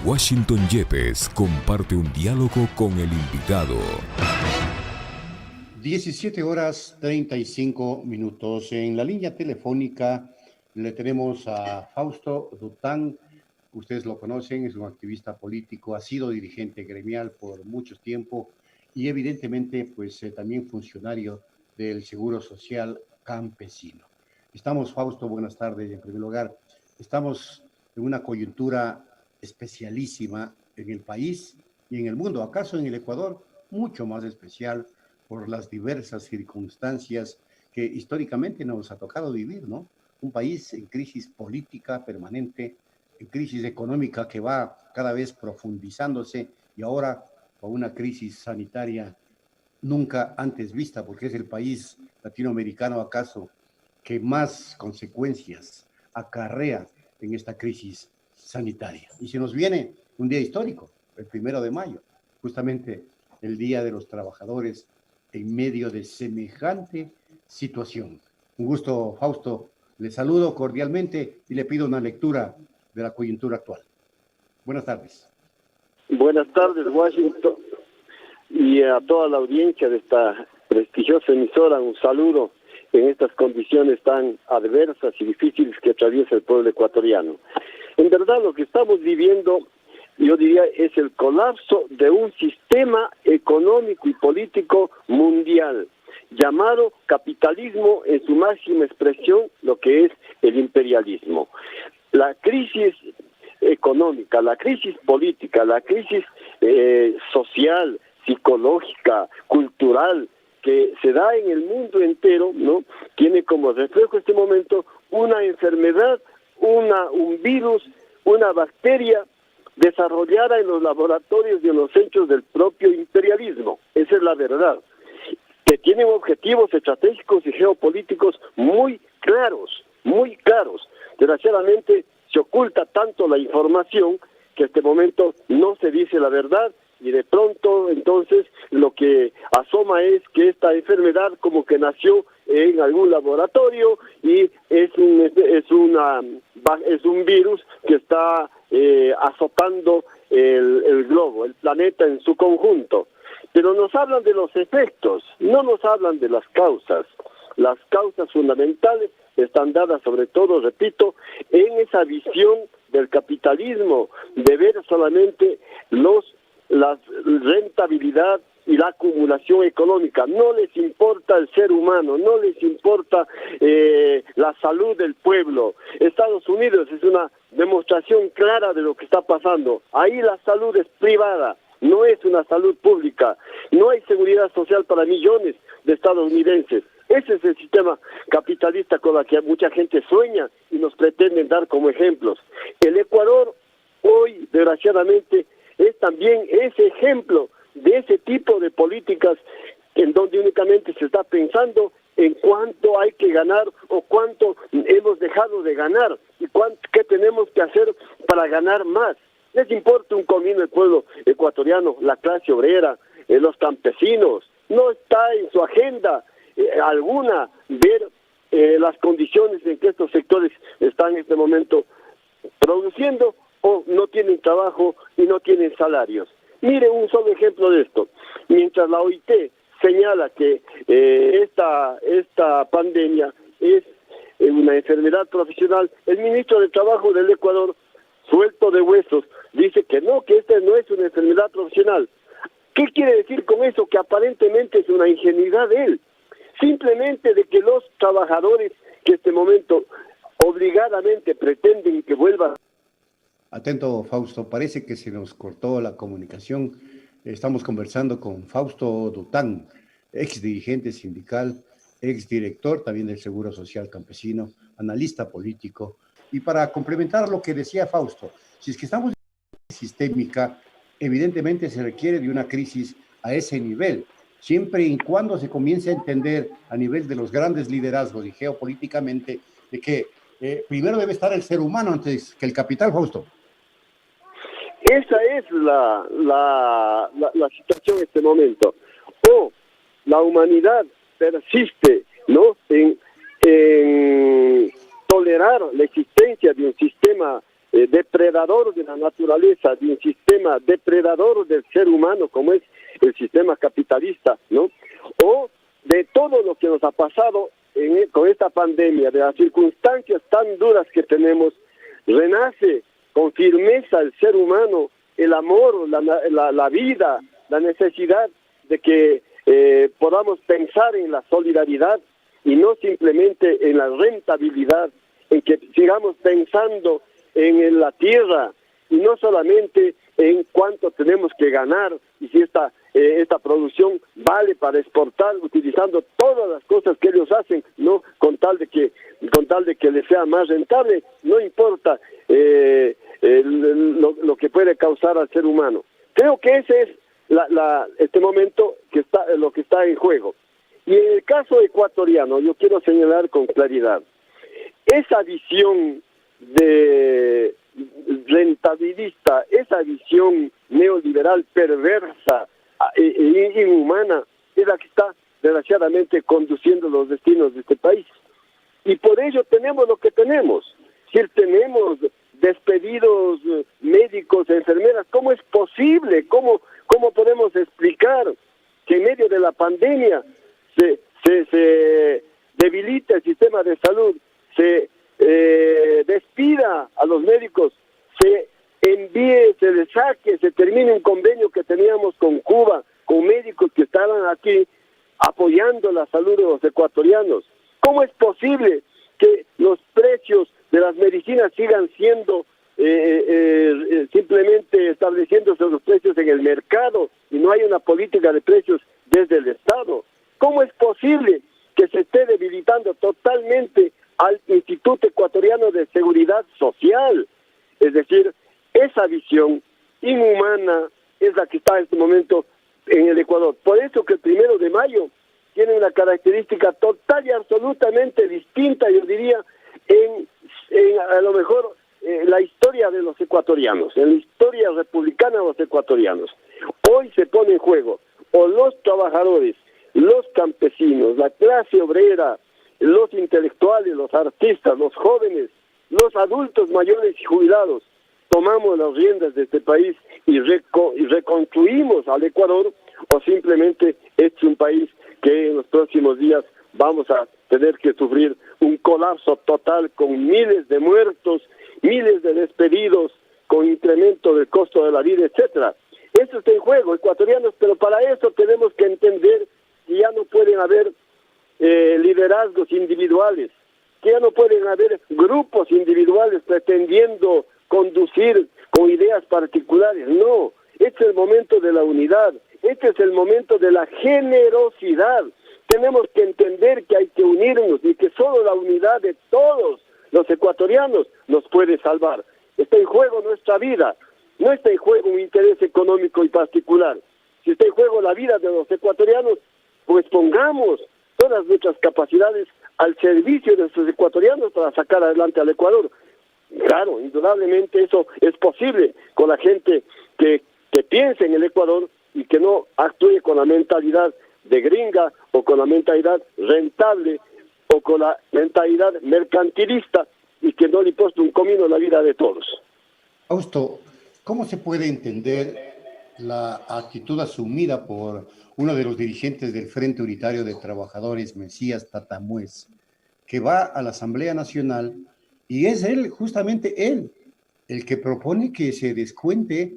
Washington Yepes comparte un diálogo con el invitado. 17:35. En la línea telefónica le tenemos a Fausto Dután. Ustedes lo conocen, es un activista político, ha sido dirigente gremial por mucho tiempo y evidentemente pues también funcionario del Seguro Social Campesino. Fausto, buenas tardes. En primer lugar, estamos en una coyuntura especialísima en el país y en el mundo, acaso en el Ecuador, mucho más especial por las diversas circunstancias que históricamente nos ha tocado vivir, ¿no? Un país en crisis política permanente, en crisis económica que va cada vez profundizándose y ahora con una crisis sanitaria nunca antes vista, porque es el país latinoamericano acaso que más consecuencias acarrea en esta crisis sanitaria. Y se nos viene un día histórico, el 1 de mayo, justamente el Día de los Trabajadores en medio de semejante situación. Un gusto, Fausto. Le saludo cordialmente y le pido una lectura de la coyuntura actual. Buenas tardes. Buenas tardes, Washington, y a toda la audiencia de esta prestigiosa emisora, un saludo en estas condiciones tan adversas y difíciles que atraviesa el pueblo ecuatoriano. En verdad, lo que estamos viviendo, yo diría, es el colapso de un sistema económico y político mundial, llamado capitalismo en su máxima expresión, lo que es el imperialismo. La crisis económica, la crisis política, la crisis social, psicológica, cultural, que se da en el mundo entero, ¿no? Tiene como reflejo este momento una enfermedad, un virus, una bacteria desarrollada en los laboratorios y en los centros del propio imperialismo. Esa es la verdad. Que tienen objetivos estratégicos y geopolíticos muy claros, muy claros. Desgraciadamente se oculta tanto la información que en este momento no se dice la verdad y de pronto entonces lo que asoma es que esta enfermedad como que nació en algún laboratorio y es un virus que está azotando el globo, el planeta en su conjunto. Pero nos hablan de los efectos, no nos hablan de las causas. Las causas fundamentales están dadas sobre todo, repito, en esa visión del capitalismo, de ver solamente la rentabilidad y la acumulación económica. No les importa el ser humano, no les importa la salud del pueblo. Estados Unidos es una demostración clara de lo que está pasando. Ahí la salud es privada, no es una salud pública. No hay seguridad social para millones de estadounidenses. Ese es el sistema capitalista con el que mucha gente sueña y nos pretenden dar como ejemplos. El Ecuador hoy, desgraciadamente, es también ese ejemplo de ese tipo de políticas en donde únicamente se está pensando en cuánto hay que ganar o cuánto hemos dejado de ganar y qué tenemos que hacer para ganar más. Les importa un comino el pueblo ecuatoriano, la clase obrera, los campesinos. No está en su agenda alguna ver las condiciones en que estos sectores están en este momento produciendo o no tienen trabajo y no tienen salarios. Mire un solo ejemplo de esto. Mientras la OIT señala que esta pandemia es una enfermedad profesional, el ministro de Trabajo del Ecuador, suelto de huesos, dice que no, que esta no es una enfermedad profesional. ¿Qué quiere decir con eso? Que aparentemente es una ingenuidad de él. Simplemente de que los trabajadores que en este momento obligadamente pretenden que vuelvan. Atento, Fausto, parece que se nos cortó la comunicación. Estamos conversando con Fausto Dután, ex dirigente sindical, ex director también del Seguro Social Campesino, analista político. Y para complementar lo que decía Fausto, si es que estamos en una crisis sistémica, evidentemente se requiere de una crisis a ese nivel, siempre y cuando se comience a entender a nivel de los grandes liderazgos y geopolíticamente de que primero debe estar el ser humano antes que el capital, Fausto. Esa es la situación en este momento. O la humanidad persiste, ¿no?, en tolerar la existencia de un sistema depredador de la naturaleza, de un sistema depredador del ser humano como es el sistema capitalista, ¿no? O de todo lo que nos ha pasado con esta pandemia, de las circunstancias tan duras que tenemos, renace con firmeza el ser humano, el amor, la vida, la necesidad de que podamos pensar en la solidaridad y no simplemente en la rentabilidad, en que sigamos pensando en la tierra y no solamente en cuánto tenemos que ganar y si esta producción vale para exportar utilizando todas las cosas que ellos hacen, no con tal de que les sea más rentable, no importa lo que puede causar al ser humano. Creo que ese es este momento lo que está en juego. Y en el caso ecuatoriano, yo quiero señalar con claridad, esa visión de rentabilista, esa visión neoliberal perversa e inhumana es la que está desgraciadamente conduciendo los destinos de este país. Y por ello tenemos lo que tenemos. Si tenemos despedidos médicos, enfermeras, ¿cómo es posible? ¿Cómo podemos explicar que en medio de la pandemia se debilita el sistema de salud, se despida a los médicos, se envíe, se les saque, se termine un convenio que teníamos con Cuba, con médicos que estaban aquí apoyando la salud de los ecuatorianos? ¿Cómo es posible que los precios de las medicinas sigan siendo simplemente estableciéndose los precios en el mercado y no hay una política de precios desde el Estado? ¿Cómo es posible que se esté debilitando totalmente al Instituto Ecuatoriano de Seguridad Social? Es decir, esa visión inhumana es la que está en este momento en el Ecuador. Por eso que el 1 de mayo tiene una característica total y absolutamente distinta, yo diría, en a lo mejor la historia de los ecuatorianos, en la historia republicana de los ecuatorianos. Hoy se pone en juego o los trabajadores, los campesinos, la clase obrera, los intelectuales, los artistas, los jóvenes, los adultos mayores y jubilados, tomamos las riendas de este país y reconstruimos al Ecuador, o simplemente es un país que en los próximos días vamos a tener que sufrir un colapso total con miles de muertos, miles de despedidos, con incremento del costo de la vida, etcétera. Eso está en juego, ecuatorianos, pero para eso tenemos que entender que ya no pueden haber liderazgos individuales, que ya no pueden haber grupos individuales pretendiendo conducir con ideas particulares. No, este es el momento de la unidad, este es el momento de la generosidad. Tenemos que entender que hay que unirnos y que solo la unidad de todos los ecuatorianos nos puede salvar. Está en juego nuestra vida, no está en juego un interés económico y particular. Si está en juego la vida de los ecuatorianos, pues pongamos todas nuestras capacidades al servicio de los ecuatorianos para sacar adelante al Ecuador. Claro, indudablemente eso es posible con la gente que piense en el Ecuador y que no actúe con la mentalidad de gringa o con la mentalidad rentable o con la mentalidad mercantilista y que no le importa un comino la vida de todos. Fausto, ¿cómo se puede entender la actitud asumida por uno de los dirigentes del Frente Unitario de Trabajadores, Mesías Tatamuez, que va a la Asamblea Nacional y es él, justamente él, el que propone que se descuente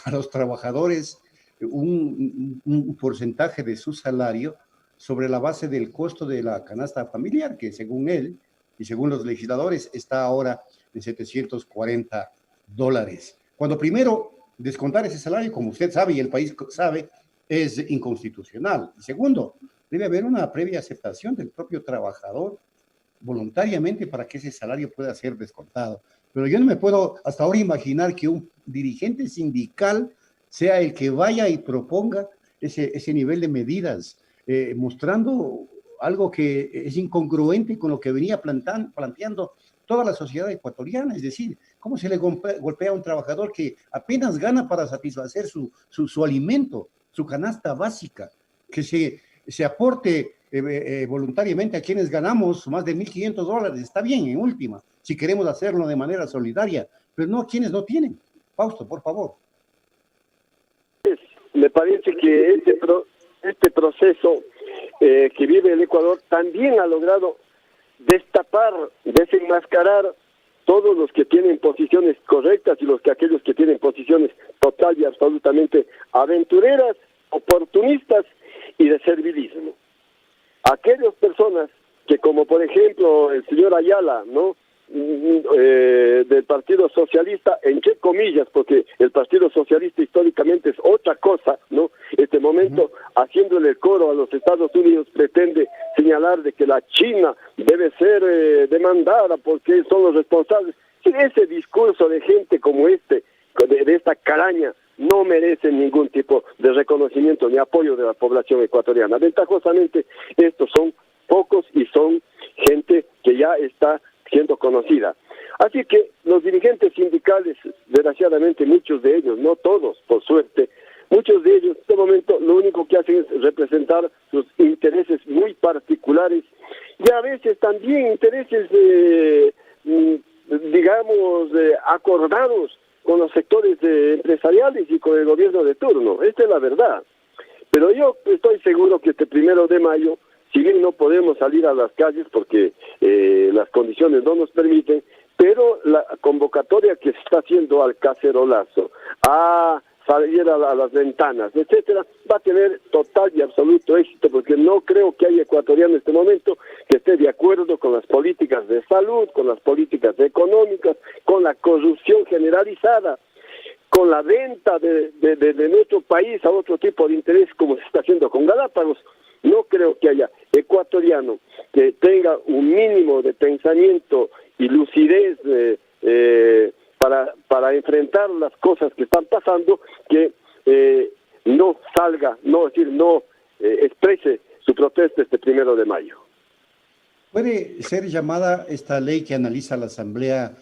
a los trabajadores un porcentaje de su salario sobre la base del costo de la canasta familiar, que según él y según los legisladores está ahora en $740? Cuando primero, descontar ese salario, como usted sabe y el país sabe, es inconstitucional. Y segundo, debe haber una previa aceptación del propio trabajador voluntariamente para que ese salario pueda ser descontado. Pero yo no me puedo hasta ahora imaginar que un dirigente sindical sea el que vaya y proponga ese nivel de medidas, mostrando algo que es incongruente con lo que venía planteando toda la sociedad ecuatoriana. Es decir, ¿cómo se le golpea a un trabajador que apenas gana para satisfacer su alimento, su canasta básica, que se aporte voluntariamente a quienes ganamos más de $1,500? Está bien, en última, si queremos hacerlo de manera solidaria, pero no a quienes no tienen. Fausto, por favor. Me parece que este proceso que vive el Ecuador también ha logrado destapar, desenmascarar todos los que tienen posiciones correctas y aquellos que tienen posiciones total y absolutamente aventureras, oportunistas y de servilismo. Aquellas personas que, como por ejemplo el señor Ayala, ¿no?, del Partido Socialista, entre comillas, porque el Partido Socialista históricamente es otra cosa, ¿no? Este momento, haciéndole el coro a los Estados Unidos, pretende señalar de que la China debe ser demandada porque son los responsables. Ese discurso de gente como de esta caraña, no merece ningún tipo de reconocimiento ni apoyo de la población ecuatoriana. Ventajosamente, estos son pocos y son gente que ya está siendo conocida. Así que los dirigentes sindicales, desgraciadamente muchos de ellos, no todos, por suerte, muchos de ellos en este momento lo único que hacen es representar sus intereses muy particulares y a veces también intereses, acordados con los sectores empresariales y con el gobierno de turno. Esta es la verdad. Pero yo estoy seguro que este 1 de mayo, si bien no podemos salir a las calles porque las condiciones no nos permiten, pero la convocatoria que se está haciendo al cacerolazo, a salir a las ventanas, etcétera, va a tener total y absoluto éxito, porque no creo que haya ecuatoriano en este momento que esté de acuerdo con las políticas de salud, con las políticas económicas, con la corrupción generalizada, con la venta de nuestro país a otro tipo de interés, como se está haciendo con Galápagos. No creo que haya ecuatoriano que tenga un mínimo de pensamiento y lucidez para enfrentar las cosas que están pasando, que no salga, exprese su protesta este 1 de mayo. ¿Puede ser llamada esta ley que analiza la Asamblea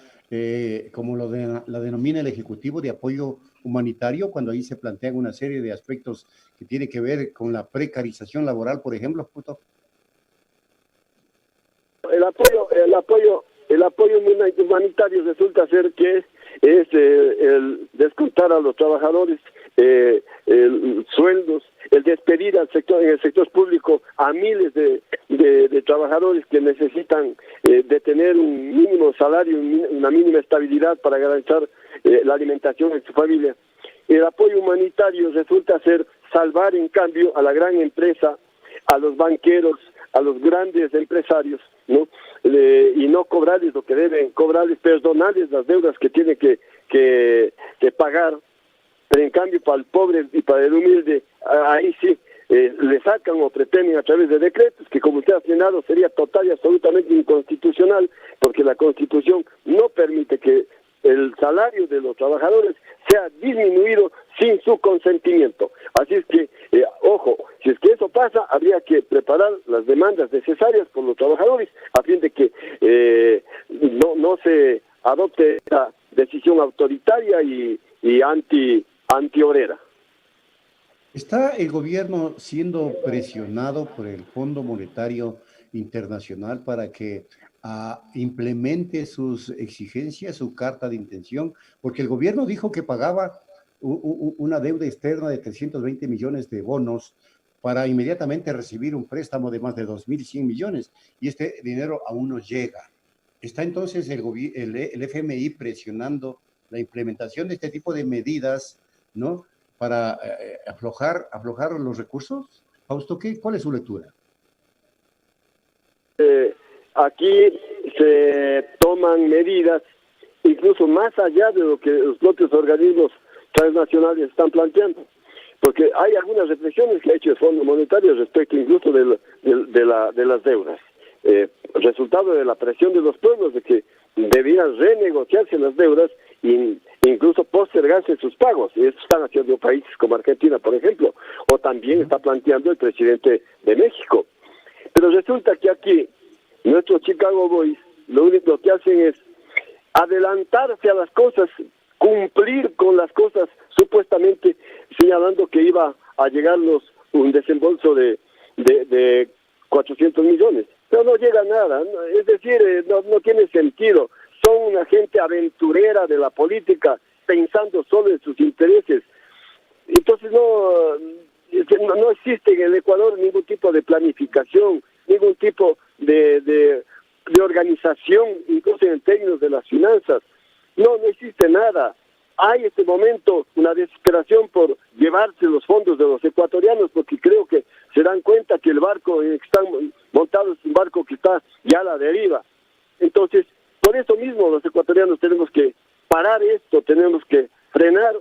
como la denomina el Ejecutivo, de apoyo humanitario, cuando ahí se plantean una serie de aspectos que tiene que ver con la precarización laboral, por ejemplo? El apoyo humanitario resulta ser que es el descontar a los trabajadores sueldos, el despedir en el sector público a miles de trabajadores que necesitan de tener un mínimo salario, una mínima estabilidad para garantizar la alimentación de su familia. El apoyo humanitario resulta ser salvar, en cambio, a la gran empresa, a los banqueros, a los grandes empresarios, ¿no? Y no cobrarles lo que deben cobrarles, perdonarles las deudas que tienen que pagar. Pero en cambio, para el pobre y para el humilde, ahí sí le sacan o pretenden a través de decretos, que como usted ha señalado sería total y absolutamente inconstitucional, porque la Constitución no permite que el salario de los trabajadores sea disminuido sin su consentimiento. Así es que, ojo, si es que eso pasa, habría que preparar las demandas necesarias por los trabajadores a fin de que no se adopte esta decisión autoritaria y antiobrera. ¿Está el gobierno siendo presionado por el Fondo Monetario Internacional para que implemente sus exigencias, su carta de intención? Porque el gobierno dijo que pagaba una deuda externa de 320 millones de bonos para inmediatamente recibir un préstamo de más de 2.100 millones, y este dinero aún no llega. ¿Está entonces el FMI presionando la implementación de este tipo de medidas, ¿no?, para aflojar los recursos? Fausto, ¿cuál es su lectura? Aquí se toman medidas incluso más allá de lo que los propios organismos transnacionales están planteando, porque hay algunas reflexiones que ha hecho el Fondo Monetario respecto incluso de las deudas, resultado de la presión de los pueblos de que debían renegociarse las deudas e incluso postergarse sus pagos, y eso están haciendo países como Argentina, por ejemplo, o también está planteando el presidente de México. Pero resulta que aquí nuestros Chicago Boys lo único que hacen es adelantarse a las cosas, cumplir con las cosas, supuestamente señalando que iba a llegarnos un desembolso de 400 millones, pero no llega nada, es decir, no tiene sentido. son una gente aventurera de la política, pensando solo en sus intereses. Entonces no existe en el Ecuador ningún tipo de planificación, ningún tipo de organización, incluso en términos de las finanzas. No existe nada. Hay en este momento una desesperación por llevarse los fondos de los ecuatorianos, porque creo que se dan cuenta que el barco que están montados es un barco que está ya a la deriva. Entonces, por eso mismo los ecuatorianos tenemos que parar esto, tenemos que frenar,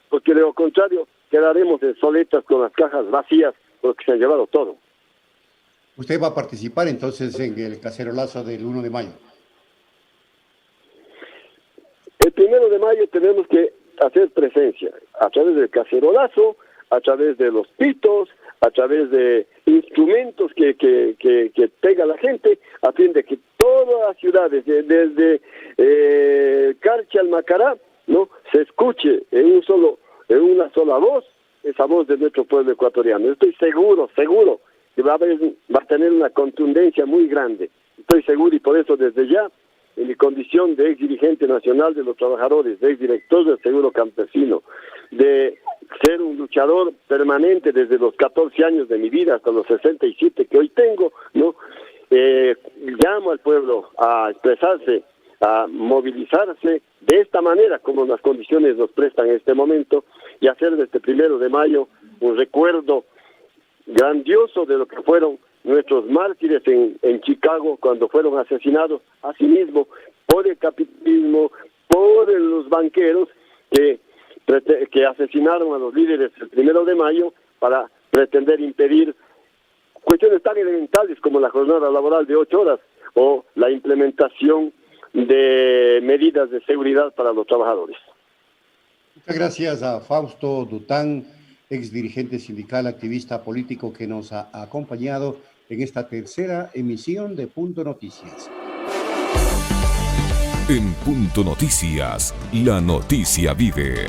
porque de lo contrario quedaremos en soletas con las cajas vacías, porque se han llevado todo. ¿Usted va a participar entonces en el cacerolazo del 1 de mayo? El 1 de mayo tenemos que hacer presencia a través del cacerolazo, a través de los pitos, a través de instrumentos que pega la gente, a fin de que todas las ciudades, desde Carchi al Macará, ¿no?, se escuche en una sola voz, esa voz de nuestro pueblo ecuatoriano. Estoy seguro que va a tener una contundencia muy grande. Estoy seguro, y por eso desde ya, en mi condición de ex dirigente nacional de los trabajadores, de ex director del Seguro Campesino, de ser un luchador permanente desde los 14 años de mi vida hasta los 67 que hoy tengo, ¿no? Llamo al pueblo a expresarse, a movilizarse de esta manera, como las condiciones nos prestan en este momento, y hacer de este 1 de mayo un recuerdo grandioso de lo que fueron nuestros mártires en Chicago cuando fueron asesinados, asimismo por el capitalismo, por los banqueros que asesinaron a los líderes el 1 de mayo para pretender impedir cuestiones tan elementales como la jornada laboral de 8 horas o la implementación de medidas de seguridad para los trabajadores. Muchas gracias a Fausto Dután, ex dirigente sindical, activista político, que nos ha acompañado en esta tercera emisión de Punto Noticias. En Punto Noticias, la noticia vive.